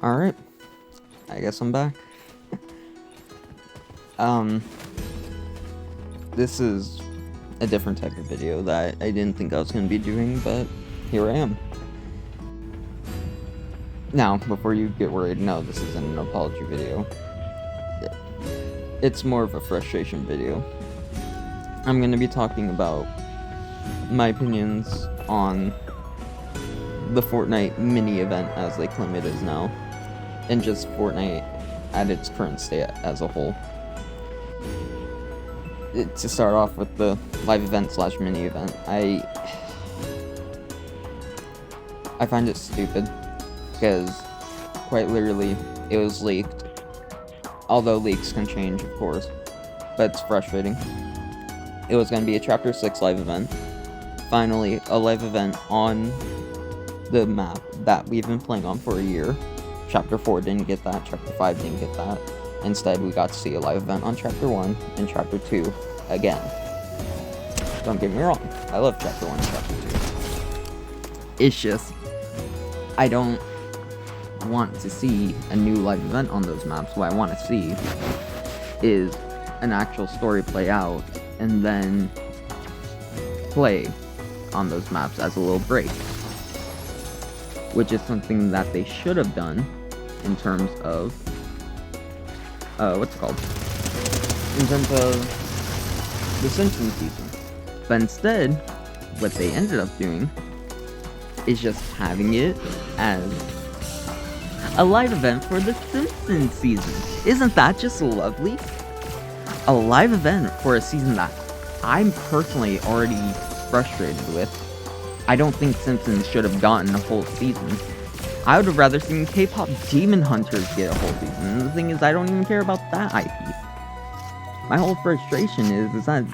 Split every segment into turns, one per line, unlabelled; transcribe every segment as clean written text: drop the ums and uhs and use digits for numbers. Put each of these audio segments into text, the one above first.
Alright, I guess I'm back. This is a different type of video that I didn't think I was going to be doing, but here I am. Now, before you get worried, no, this isn't an apology video. It's more of a frustration video. I'm going to be talking about my opinions on the Fortnite mini-event, as they claim it is now, and just Fortnite at its current state as a whole. To start off with the live event / mini event, I find it stupid, because quite literally it was leaked, although leaks can change, of course, but it's frustrating. It was going to be a Chapter 6 live event, finally a live event on the map that we've been playing on for a year. Chapter 4 didn't get that, Chapter 5 didn't get that. Instead, we got to see a live event on Chapter 1 and Chapter 2 again. Don't get me wrong, I love Chapter 1 and Chapter 2. It's just, I don't want to see a new live event on those maps. What I want to see is an actual story play out and then play on those maps as a little break. Which is something that they should have done in terms of what's it called? In terms of the Simpsons season. But instead, what they ended up doing is just having it as a live event for the Simpsons season. Isn't that just lovely? A live event for a season that I'm personally already frustrated with. I don't think Simpsons should have gotten a whole season. I would have rather seen K-pop Demon Hunters get a whole season. And the thing is, I don't even care about that IP. My whole frustration is that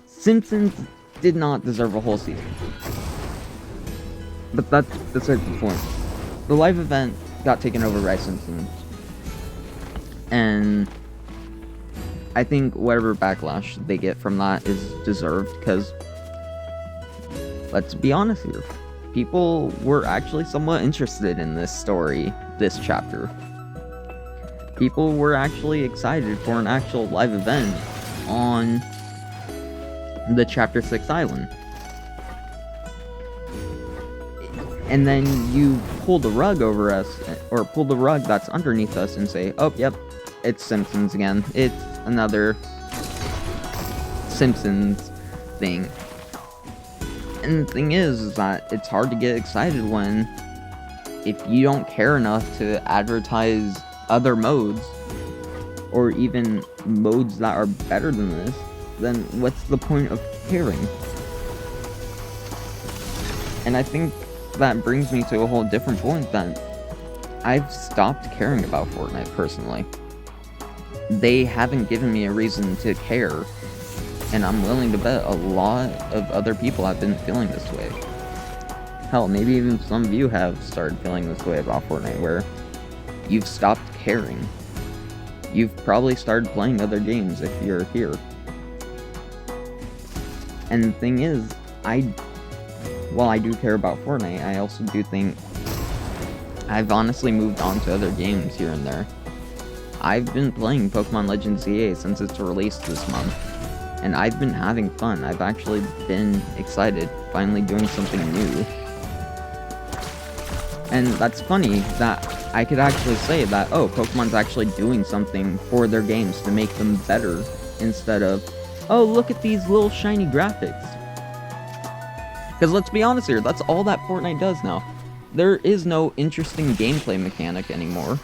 Simpsons did not deserve a whole season. But that's beside the point. The live event got taken over by Simpsons. And I think whatever backlash they get from that is deserved, because let's be honest here. People were actually somewhat interested in this story, this chapter. People were actually excited for an actual live event on the Chapter 6 island. And then you pull the rug over us, or pull the rug that's underneath us and say, oh, yep, it's Simpsons again. It's another Simpsons thing. And the thing is that it's hard to get excited when, if you don't care enough to advertise other modes, or even modes that are better than this, then what's the point of caring? And I think that brings me to a whole different point, that I've stopped caring about Fortnite personally. They haven't given me a reason to care. And I'm willing to bet a lot of other people have been feeling this way. Hell, maybe even some of you have started feeling this way about Fortnite, where you've stopped caring. You've probably started playing other games if you're here. And the thing is, while I do care about Fortnite, I also do think I've honestly moved on to other games here and there. I've been playing Pokemon Legends ZA since its release this month. And I've been having fun. I've actually been excited, finally doing something new. And that's funny that I could actually say that, oh, Pokemon's actually doing something for their games to make them better, instead of, oh, look at these little shiny graphics. Because let's be honest here, that's all that Fortnite does now. There is no interesting gameplay mechanic anymore,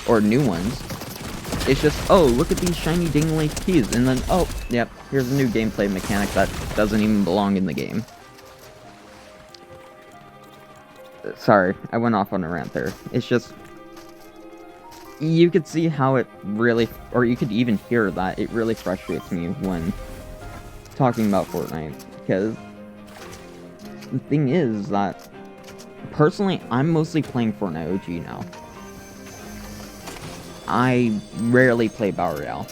or new ones. It's just, oh, look at these shiny dingly keys, and then, oh, yep, here's a new gameplay mechanic that doesn't even belong in the game. Sorry, I went off on a rant there. It's just, you could see how it really, or you could even hear that it really frustrates me when talking about Fortnite, because the thing is that, personally, I'm mostly playing Fortnite OG now. I rarely play Battle Royale.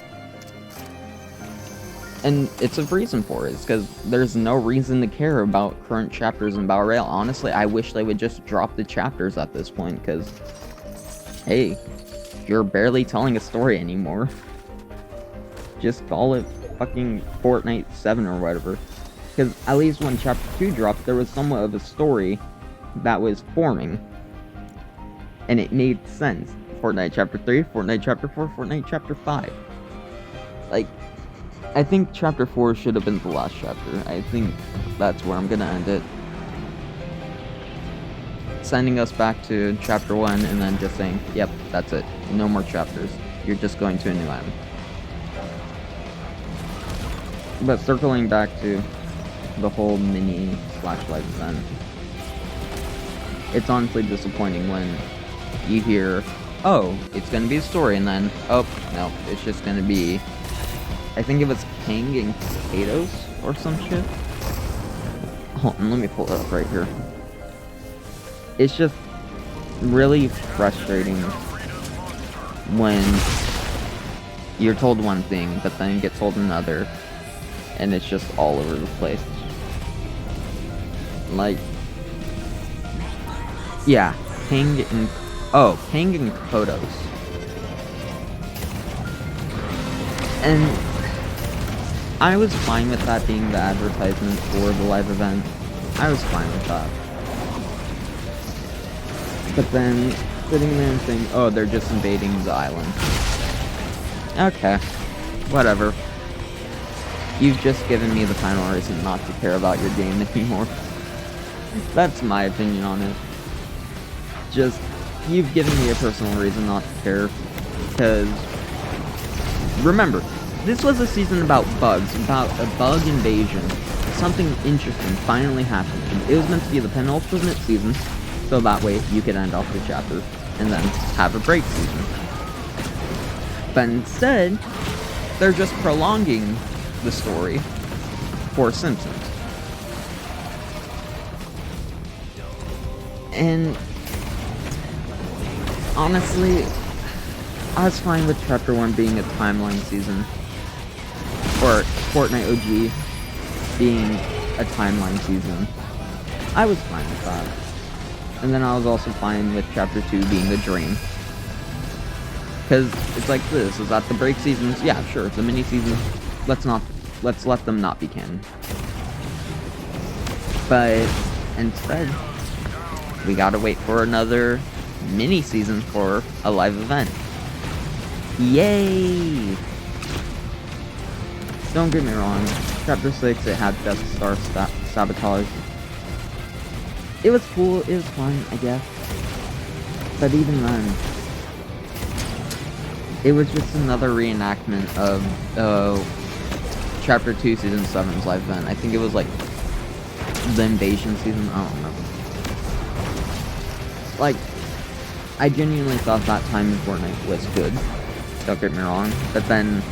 And it's a reason for it. It's because there's no reason to care about current chapters in Battle Royale. Honestly, I wish they would just drop the chapters at this point, because, hey, you're barely telling a story anymore. Just call it fucking Fortnite 7 or whatever. Because at least when Chapter 2 dropped, there was somewhat of a story that was forming. And it made sense. Fortnite Chapter 3, Fortnite Chapter 4, Fortnite Chapter 5. Like, I think Chapter 4 should have been the last chapter. I think that's where I'm gonna end it. Sending us back to Chapter 1 and then just saying, yep, that's it. No more chapters. You're just going to a new island. But circling back to the whole mini/live event, it's honestly disappointing when you hear, oh, it's gonna be a story, and then, oh, no, it's just gonna be, I think it was hanging potatoes or some shit. Hold on, let me pull it up right here. It's just really frustrating when you're told one thing, but then you get told another, and it's just all over the place. Like, yeah, hanging photos. And I was fine with that being the advertisement for the live event. I was fine with that. But then sitting there and saying, oh, they're just invading the island. Okay, whatever. You've just given me the final reason not to care about your game anymore. That's my opinion on it. Just, you've given me a personal reason not to care. Because, remember, this was a season about bugs, about a bug invasion. Something interesting finally happened. It was meant to be the penultimate season, so that way you could end off the chapter and then have a break season. But instead, they're just prolonging the story for Simpsons. And honestly, I was fine with Chapter 1 being a timeline season, or Fortnite OG being a timeline season. I was fine with that. And then I was also fine with Chapter 2 being the dream. Because it's like this, is that the break seasons? Yeah, sure, the mini seasons, let's let them not be canon. But instead, we gotta wait for another mini season for a live event. Yay! Don't get me wrong, Chapter 6, it had Death Star Sabotage. It was cool, it was fun, I guess. But even then, it was just another reenactment of Chapter 2 Season 7's live event. I think it was like the invasion season, I don't remember. Like, I genuinely thought that time in Fortnite was good, don't get me wrong, but then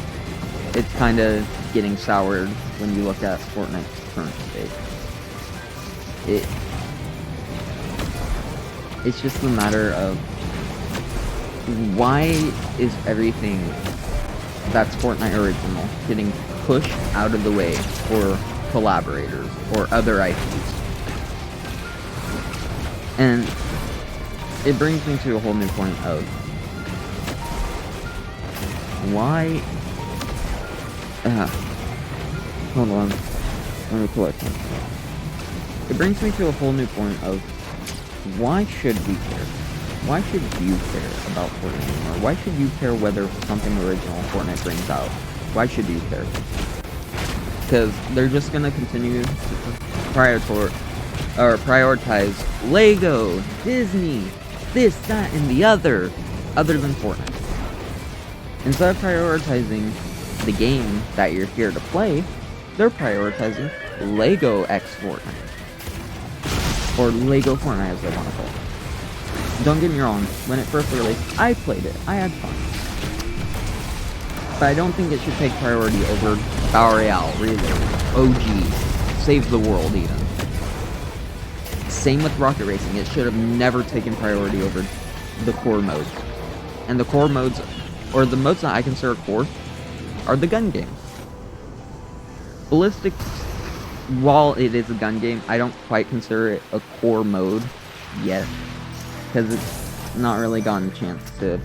it's kind of getting soured when you look at Fortnite's current state. It's just a matter of, why is everything that's Fortnite original getting pushed out of the way for collaborators or other IPs? And it brings me to a whole new point of, why... hold on. Let me collect something. It brings me to a whole new point of, why should we care? Why should you care about Fortnite anymore? Why should you care whether something original Fortnite brings out? Why should you care? Because they're just gonna continue to prioritize Lego, Disney, this, that, and the other than Fortnite. Instead of prioritizing the game that you're here to play, they're prioritizing Lego X Fortnite. Or Lego Fortnite, as they want to call it. Don't get me wrong, when it first released, I played it. I had fun. But I don't think it should take priority over Battle Royale, really. OG. Save the world, even. Same with Rocket Racing. It should have never taken priority over the core modes. And the core modes, or the modes that I consider core, are the gun games. Ballistics, while it is a gun game, I don't quite consider it a core mode yet, because it's not really gotten a chance to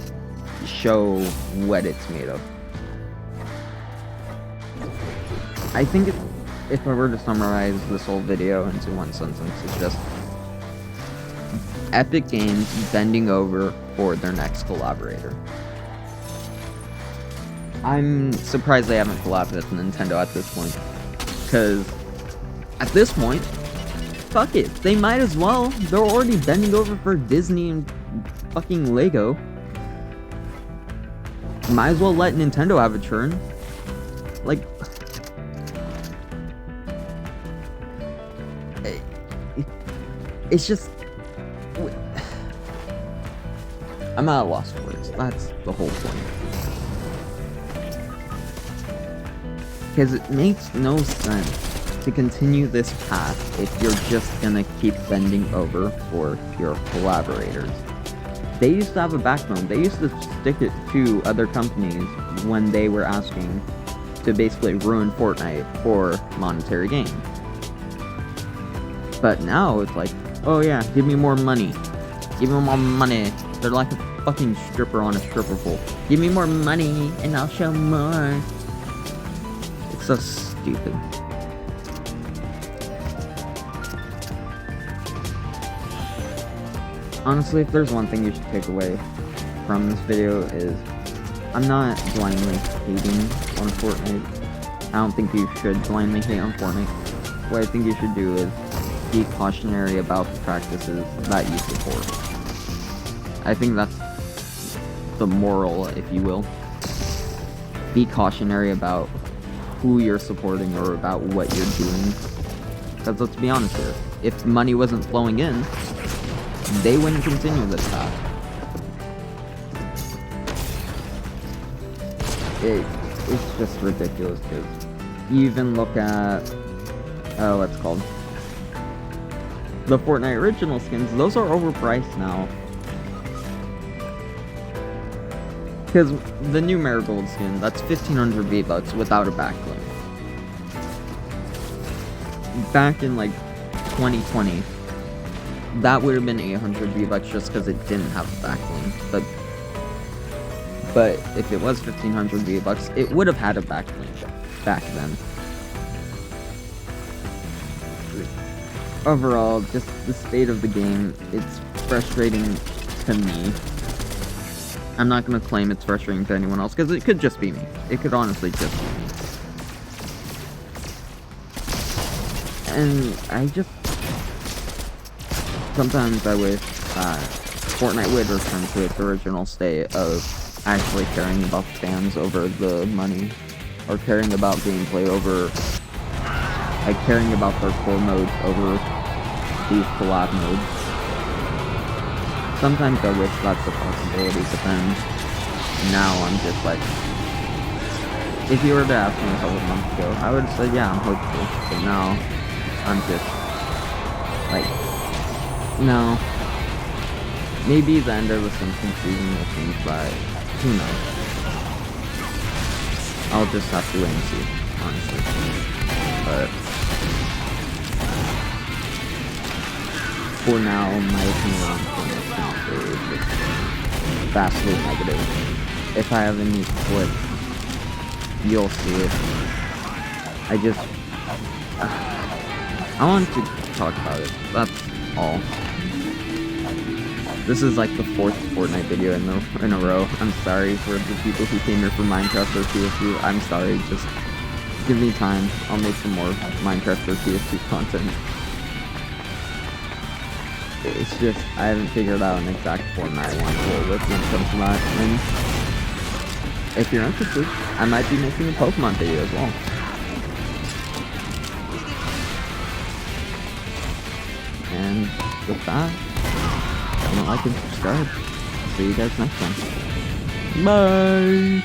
show what it's made of. I think if I were to summarize this whole video into one sentence, it's just Epic Games bending over for their next collaborator. I'm surprised they haven't collabed with Nintendo at this point, because at this point, fuck it, they might as well. They're already bending over for Disney and fucking Lego. Might as well let Nintendo have a turn. Like, it's just, I'm at a loss for words. That's the whole point. Because it makes no sense to continue this path if you're just gonna keep bending over for your collaborators. They used to have a backbone. They used to stick it to other companies when they were asking to basically ruin Fortnite for monetary gain. But now it's like, oh yeah, give me more money. Give me more money. They're like a fucking stripper on a stripper pole. Give me more money and I'll show more. It's so stupid. Honestly, if there's one thing you should take away from this video is, I'm not blindly hating on Fortnite. I don't think you should blindly hate on Fortnite. What I think you should do is be cautionary about the practices that you support. I think that's the moral, if you will. Be cautionary about who you're supporting or about what you're doing. Because let's be honest here, if money wasn't flowing in, they wouldn't continue this path. It's just ridiculous, because you even look at, what's it called? The Fortnite original skins, those are overpriced now. Because the new Marigold skin, that's 1500 V-Bucks without a backlink. Back in like 2020, that would have been 800 V-Bucks just because it didn't have a backlink. But if it was 1500 V-Bucks, it would have had a backlink back then. Overall, just the state of the game, it's frustrating to me. I'm not going to claim it's frustrating to anyone else, because it could just be me. It could honestly just be me. And I just... sometimes I wish Fortnite would return to its original state of actually caring about the fans over the money, or caring about gameplay over... like caring about their core modes over these collab modes. Sometimes I wish that's a possibility, but then now I'm just like, if you were to ask me a couple months ago, I would say yeah, I'm hopeful, but now I'm just like, no. Maybe the end of the Simpsons season will change, but who knows? I'll just have to wait and see, honestly. But for now, my opinion on Fortnite is just vastly negative. If I have any clips, you'll see it. I want to talk about it. That's all. This is like the 4th Fortnite video in a row. I'm sorry for the people who came here for Minecraft or PS2. I'm sorry, just give me time. I'll make some more Minecraft or PS2 content. It's just, I haven't figured out an exact format I want to roll with when it comes to that, and if you're interested, I might be making a Pokemon video as well. And with that, comment, like, and subscribe. See you guys next time. Bye!